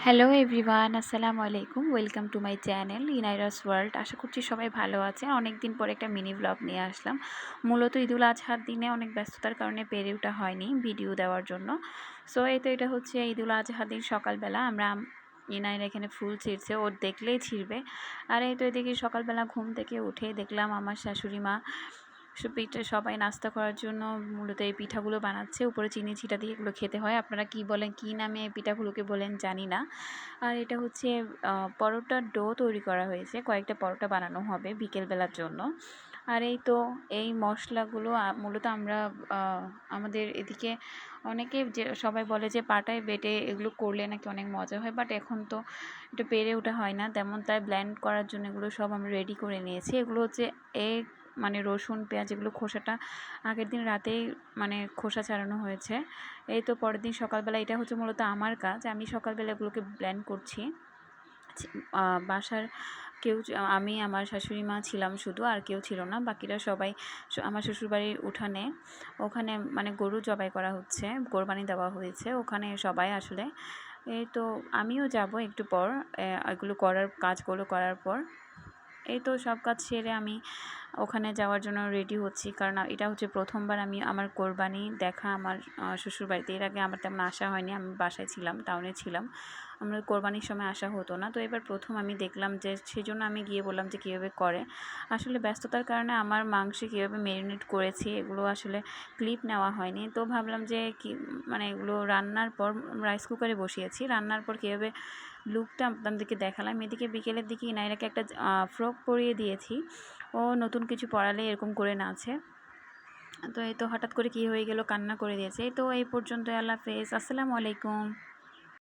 Hello everyone, আসসালামু আলাইকুম। Welcome to my channel Inaira's world. আশা করছি সবাই ভালো আছেন। অনেক দিন পর একটা মিনি ব্লগ নিয়ে আসলাম। মূলত ঈদুল আজহার দিনে অনেক ব্যস্ততার কারণে পেরে ওঠা হয়নি ভিডিও দেওয়ার জন্য। সো এটা হচ্ছে ঈদুল আজহার দিন সকালবেলা আমরা ইনাইরা এখানে ফুল ছিঁড়ছে, ওর দেখলেই ছিঁড়বে। আর এদিকে সকালবেলা ঘুম থেকে উঠে দেখলাম আমার শাশুড়ি মা পিঠা সবাই নাস্তা করার জন্য মূলত এই পিঠাগুলো বানাচ্ছে। উপরে চিনি ছিটা দিয়ে এগুলো খেতে হয়। আপনারা কি বলেন, কি নামে এই পিঠাগুলোকে বলেন জানি না। আর এটা হচ্ছে পরোটার ডো তৈরি করা হয়েছে, কয়েকটা পরোটা বানানো হবে বিকেলবেলার জন্য। আর এই মশলাগুলো মূলত আমরা আমাদের এদিকে অনেকে যে সবাই বলে যে পাটায় বেটে এগুলো করলে নাকি অনেক মজা হয়, বাট এখন তো এটা পেরে ওঠা হয় না তেমন, তাই ব্লেন্ড করার জন্য এগুলো সব আমরা রেডি করে নিয়েছি। এগুলো হচ্ছে মানে রসুন পেঁয়াজ এগুলো খোসাটা আগের দিন রাতেই মানে খোসা ছাড়ানো হয়েছে। পরের দিন সকালবেলা এটা হচ্ছে মূলত আমার কাজ, আমি সকালবেলা এগুলোকে ব্লেন্ড করছি। বাসার আমি আমার শাশুড়ি মা ছিলাম শুধু, আর কেউ ছিল না। বাকিরা সবাই আমার শ্বশুরবাড়ির উঠানে, ওখানে মানে গরু জবাই করা হচ্ছে, কোরবানি দেওয়া হয়েছে ওখানে সবাই আসলে। আমিও যাব একটু পর এগুলো কাজগুলো করার পর। সব কাজ সেরে আমি ওখানে যাওয়ার জন্য রেডি হচ্ছি, কারণ এটা হচ্ছে প্রথমবার আমি আমার কোরবানি দেখা আমার শ্বশুরবাড়িতে। এর আগে আমার তেমন আসা হয়নি, আমি বাসায় ছিলাম, টাউনে ছিলাম, আমরা কোরবানির সময় আসা হতো না। তো এবার প্রথম আমি দেখলাম, যে সেই জন্য আমি গিয়ে বললাম যে কীভাবে করে। আসলে ব্যস্ততার কারণে আমার মাংসে কীভাবে ম্যারিনেট করেছি এগুলো আসলে ক্লিপ নেওয়া হয়নি। তো ভাবলাম যে মানে এগুলো রান্নার পর রাইস কুকারে বসিয়েছি, রান্নার পর কীভাবে লুকটা আপনাদেরকে দেখালাম। এদিকে বিকেলের দিকে ইনাইরাকে একটা ফ্রক পরিয়ে দিয়েছি, ও নতুন কিছু পরালে এরকম করে নাচে। তো হঠাৎ করে কি হয়ে গেল, কান্না করে দিয়েছে। এই পর্যন্ত। আল্লাহ হাফেজ, আসসালামু আলাইকুম।